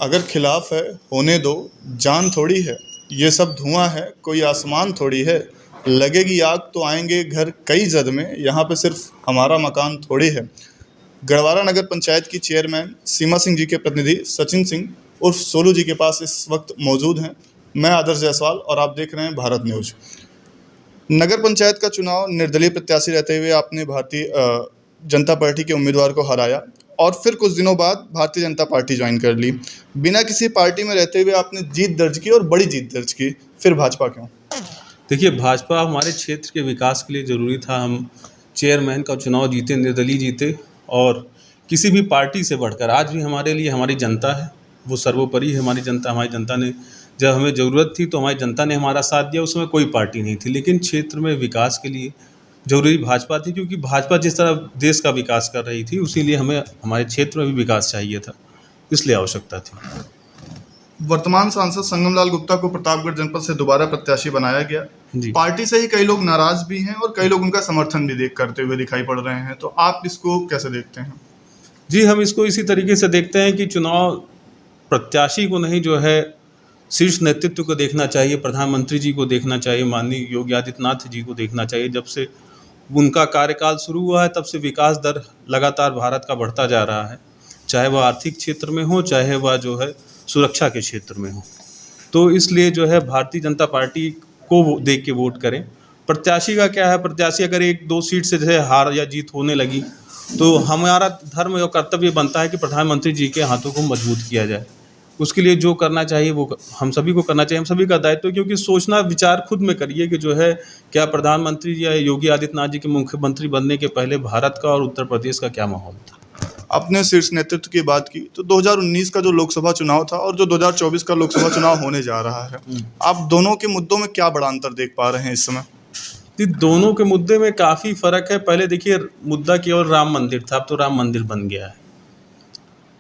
अगर खिलाफ है होने दो, जान थोड़ी है, ये सब धुआं है, कोई आसमान थोड़ी है, लगेगी आग तो आएंगे घर कई जद में, यहाँ पे सिर्फ हमारा मकान थोड़ी है। गढ़वारा नगर पंचायत की चेयरमैन सीमा सिंह जी के प्रतिनिधि सचिन सिंह उर्फ सोलू जी के पास इस वक्त मौजूद हैं। मैं आदर्श जायसवाल और आप देख रहे हैं भारत न्यूज। नगर पंचायत का चुनाव निर्दलीय प्रत्याशी रहते हुए आपने भारतीय जनता पार्टी के उम्मीदवार को हराया और फिर कुछ दिनों बाद भारतीय जनता पार्टी ज्वाइन कर ली। बिना किसी पार्टी में रहते हुए आपने जीत दर्ज की और बड़ी जीत दर्ज की, फिर भाजपा क्यों? देखिए, भाजपा हमारे क्षेत्र के विकास के लिए ज़रूरी था। हम चेयरमैन का चुनाव जीते, निर्दलीय जीते और किसी भी पार्टी से बढ़कर आज भी हमारे लिए हमारी जनता है, वो सर्वोपरि है। हमारी जनता, हमारी जनता ने जब हमें ज़रूरत थी तो हमारी जनता ने हमारा साथ दिया। उस समय कोई पार्टी नहीं थी, लेकिन क्षेत्र में विकास के लिए ज़रूरी भाजपा थी, क्योंकि भाजपा जिस तरह देश का विकास कर रही थी उसी लिए हमें हमारे क्षेत्र में भी विकास चाहिए था, इसलिए आवश्यकता थी। वर्तमान सांसद संगमलाल गुप्ता को प्रतापगढ़ जनपद से दोबारा प्रत्याशी बनाया गया। जी पार्टी से ही कई लोग नाराज भी हैं और कई लोग उनका समर्थन भी करते हुए दिखाई पड़ रहे हैं, तो आप इसको कैसे देखते हैं? जी, हम इसको इसी तरीके से देखते हैं कि चुनाव प्रत्याशी को नहीं, जो है शीर्ष नेतृत्व को देखना चाहिए। प्रधानमंत्री जी को देखना चाहिए, माननीय योगी आदित्यनाथ जी को देखना चाहिए। जब से उनका कार्यकाल शुरू हुआ है तब से विकास दर लगातार भारत का बढ़ता जा रहा है, चाहे वह आर्थिक क्षेत्र में हो, चाहे वह जो है सुरक्षा के क्षेत्र में हो। तो इसलिए जो है भारतीय जनता पार्टी को देख के वोट करें। प्रत्याशी का क्या है, प्रत्याशी अगर एक दो सीट से जो है हार या जीत होने लगी तो हमारा धर्म और कर्तव्य बनता है कि प्रधानमंत्री जी के हाथों को मजबूत किया जाए। उसके लिए जो करना चाहिए वो हम सभी को करना चाहिए, हम सभी का दायित्व है, क्योंकि सोचना विचार खुद में करिए कि जो है क्या प्रधानमंत्री या योगी आदित्यनाथ जी के मुख्यमंत्री बनने के पहले भारत का और उत्तर प्रदेश का क्या माहौल था। आपने शीर्ष नेतृत्व की बात की, तो 2019 का जो लोकसभा चुनाव था और जो 2024 का लोकसभा चुनाव होने जा रहा है, आप दोनों के मुद्दों में क्या बड़ा अंतर देख पा रहे हैं इस समय? जी, दोनों के मुद्दे में काफ़ी फ़र्क है। पहले देखिए, मुद्दा केवल राम मंदिर था, अब तो राम मंदिर बन गया है।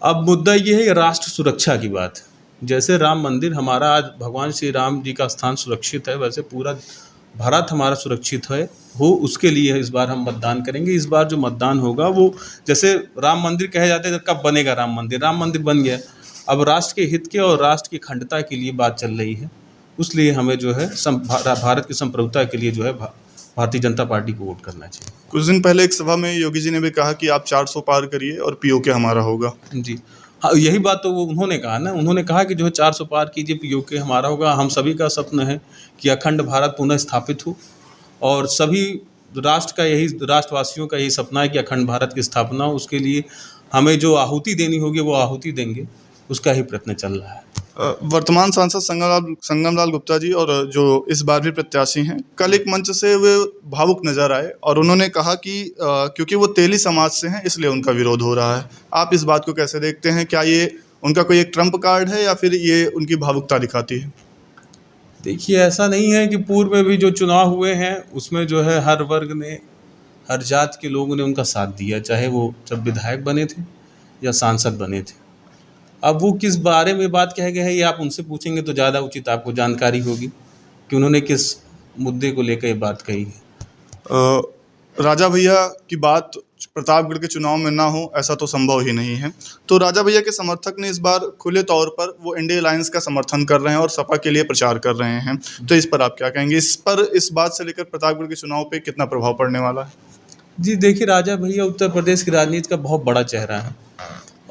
अब मुद्दा ये है कि राष्ट्र सुरक्षा की बात है। जैसे राम मंदिर हमारा आज भगवान श्री राम जी का स्थान सुरक्षित है, वैसे पूरा भारत हमारा सुरक्षित हो उसके लिए इस बार हम मतदान करेंगे। इस बार जो मतदान होगा वो, जैसे राम मंदिर कहे जाते हैं कब बनेगा राम मंदिर बन गया। अब राष्ट्र के हित के और राष्ट्र की अखंडता के लिए बात चल रही है, उसलिए हमें जो है भारत की संप्रभुता के लिए जो है भारतीय जनता पार्टी को वोट करना चाहिए। कुछ दिन पहले एक सभा में योगी जी ने भी कहा कि आप 400 पार करिए और पीओके हमारा होगा। जी हाँ, यही बात तो वो उन्होंने कहा ना। उन्होंने कहा कि जो है 400 पार कीजिए, पीओके हमारा होगा। हम सभी का सपना है कि अखंड भारत पुनः स्थापित हो और सभी राष्ट्रवासियों का यही सपना है कि अखंड भारत की स्थापना हो। उसके लिए हमें जो आहुति देनी होगी वो आहुति देंगे, उसका ही प्रयत्न चल रहा है। वर्तमान सांसद संगमलाल गुप्ता जी और जो इस बार भी प्रत्याशी हैं, कल एक मंच से वे भावुक नजर आए और उन्होंने कहा कि क्योंकि वो तेली समाज से हैं इसलिए उनका विरोध हो रहा है। आप इस बात को कैसे देखते हैं? क्या ये उनका कोई एक ट्रम्प कार्ड है या फिर ये उनकी भावुकता दिखाती है? देखिए, ऐसा नहीं है कि पूर्व में भी जो चुनाव हुए हैं उसमें जो है हर वर्ग ने, हर जात के लोगों ने उनका साथ दिया, चाहे वो जब विधायक बने थे या सांसद बने थे। अब वो किस बारे में बात कह गए हैं ये आप उनसे पूछेंगे तो ज़्यादा उचित आपको जानकारी होगी कि उन्होंने किस मुद्दे को लेकर ये बात कही है। राजा भैया की बात प्रतापगढ़ के चुनाव में ना हो ऐसा तो संभव ही नहीं है। तो राजा भैया के समर्थक ने इस बार खुले तौर पर वो इंडिया अलायंस का समर्थन कर रहे हैं और सपा के लिए प्रचार कर रहे हैं, तो इस पर आप क्या कहेंगे? इस बात से लेकर प्रतापगढ़ के चुनाव पे कितना प्रभाव पड़ने वाला है? जी देखिए, राजा भैया उत्तर प्रदेश की राजनीति का बहुत बड़ा चेहरा है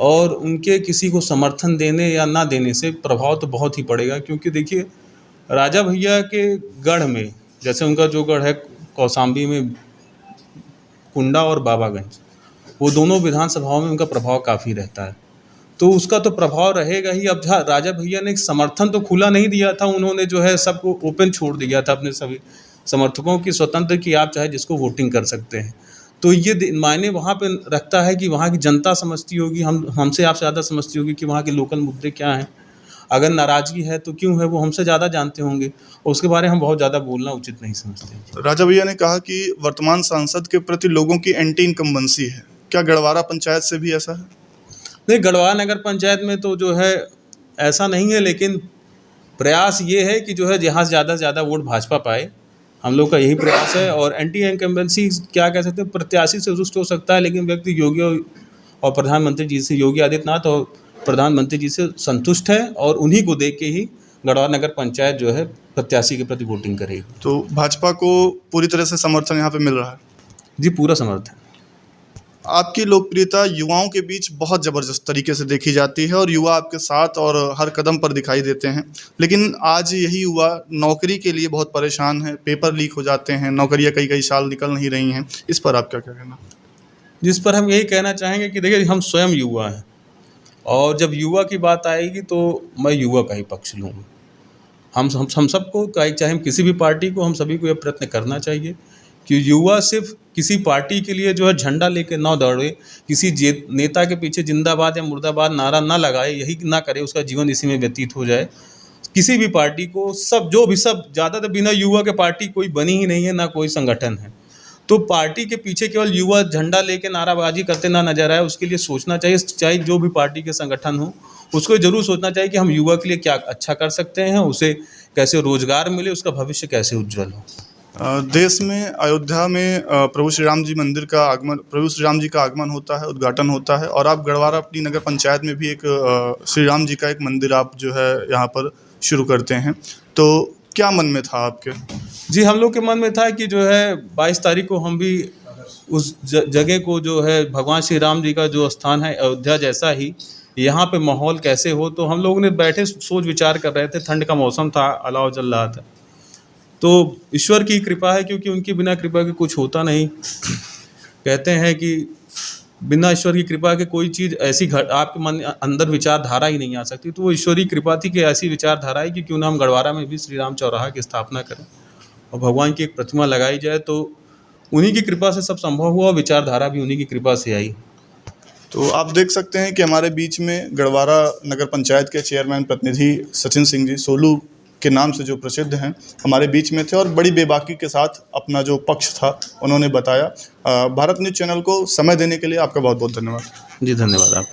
और उनके किसी को समर्थन देने या ना देने से प्रभाव तो बहुत ही पड़ेगा। क्योंकि देखिए, राजा भैया के गढ़ में, जैसे उनका जो गढ़ है कौशाम्बी में, कुंडा और बाबागंज, वो दोनों विधानसभाओं में उनका प्रभाव काफ़ी रहता है, तो उसका तो प्रभाव रहेगा ही। अब जहाँ राजा भैया ने समर्थन तो खुला नहीं दिया था, उन्होंने जो है सबको ओपन छोड़ दिया था, अपने सभी समर्थकों की स्वतंत्र कि आप चाहे जिसको वोटिंग कर सकते हैं। तो ये मायने वहाँ पे रखता है कि वहाँ की जनता समझती होगी, हमसे आपसे ज़्यादा समझती होगी कि वहाँ के लोकल मुद्दे क्या हैं। अगर नाराज़गी है तो क्यों है, वो हमसे ज़्यादा जानते होंगे और उसके बारे में हम बहुत ज़्यादा बोलना उचित नहीं समझते। राजा भैया ने कहा कि वर्तमान सांसद के प्रति लोगों की एंटी इनकम्बेंसी है, क्या गढ़वारा पंचायत से भी ऐसा है? नहीं, गढ़वारा नगर पंचायत में तो जो है ऐसा नहीं है, लेकिन प्रयास ये है कि जो है जहाँ से ज़्यादा वोट भाजपा पाए, हम लोग का यही प्रयास है। और एंटी इनकम्बेंसी क्या कह सकते हैं, प्रत्याशी से रुष्ट हो सकता है, लेकिन व्यक्ति योगी और प्रधानमंत्री जी से, योगी आदित्यनाथ और प्रधानमंत्री जी से संतुष्ट है और उन्हीं को देख के ही गढ़वा नगर पंचायत जो है प्रत्याशी के प्रति वोटिंग करेगी। तो भाजपा को पूरी तरह से समर्थन यहाँ पे मिल रहा है। जी, पूरा समर्थन। आपकी लोकप्रियता युवाओं के बीच बहुत ज़बरदस्त तरीके से देखी जाती है और युवा आपके साथ और हर कदम पर दिखाई देते हैं, लेकिन आज यही युवा नौकरी के लिए बहुत परेशान है। पेपर लीक हो जाते हैं, नौकरियां कई कई साल निकल नहीं रही हैं। इस पर आप क्या कहना? जिस पर हम यही कहना चाहेंगे कि देखिए, हम स्वयं युवा हैं और जब युवा की बात आएगी तो मैं युवा का ही पक्ष लूँगा। हम सबको, चाहे हम किसी भी पार्टी को, हम सभी को यह प्रयत्न करना चाहिए कि युवा सिर्फ किसी पार्टी के लिए जो है झंडा लेके ना दौड़े, किसी नेता के पीछे जिंदाबाद या मुर्दाबाद नारा ना लगाए, यही ना करे, उसका जीवन इसी में व्यतीत हो जाए। किसी भी पार्टी को सब ज़्यादातर बिना युवा के पार्टी कोई बनी ही नहीं है, ना कोई संगठन है। तो पार्टी के पीछे केवल युवा झंडा लेके नाराबाजी करते ना नजर आए, उसके लिए सोचना चाहिए, चाहे जो भी पार्टी के संगठन हो, उसको जरूर सोचना चाहिए कि हम युवा के लिए क्या अच्छा कर सकते हैं, उसे कैसे रोजगार मिले, उसका भविष्य कैसे उज्जवल हो। देश में अयोध्या में प्रभु श्री राम जी का आगमन होता है, उद्घाटन होता है, और आप गढ़वारा अपनी नगर पंचायत में भी एक श्री राम जी का एक मंदिर आप जो है यहाँ पर शुरू करते हैं। तो क्या मन में था आपके? जी, हम लोग के मन में था कि जो है 22 तारीख को हम भी उस जगह को, जो है भगवान श्री राम जी का जो स्थान है अयोध्या जैसा ही यहाँ पे माहौल कैसे हो, तो हम लोगों ने बैठे सोच विचार कर रहे थे। ठंड का मौसम था, अलाव जल रहा था, तो ईश्वर की कृपा है, क्योंकि उनकी बिना कृपा के कुछ होता नहीं। कहते हैं कि बिना ईश्वर की कृपा के कोई चीज़ ऐसी आपके मन अंदर विचारधारा ही नहीं आ सकती। तो वो ईश्वरीय कृपा थी कि ऐसी विचारधारा है कि क्यों ना हम गढ़वारा में भी श्री राम चौराहा की स्थापना करें और भगवान की एक प्रतिमा लगाई जाए। तो उन्हीं की कृपा से सब संभव हुआ और विचारधारा भी उन्हीं की कृपा से आई। तो आप देख सकते हैं कि हमारे बीच में गढ़वारा नगर पंचायत के चेयरमैन प्रतिनिधि सचिन सिंह जी, सोलू के नाम से जो प्रसिद्ध हैं, हमारे बीच में थे और बड़ी बेबाकी के साथ अपना जो पक्ष था उन्होंने बताया। भारत न्यूज़ चैनल को समय देने के लिए आपका बहुत बहुत धन्यवाद। जी, धन्यवाद आप।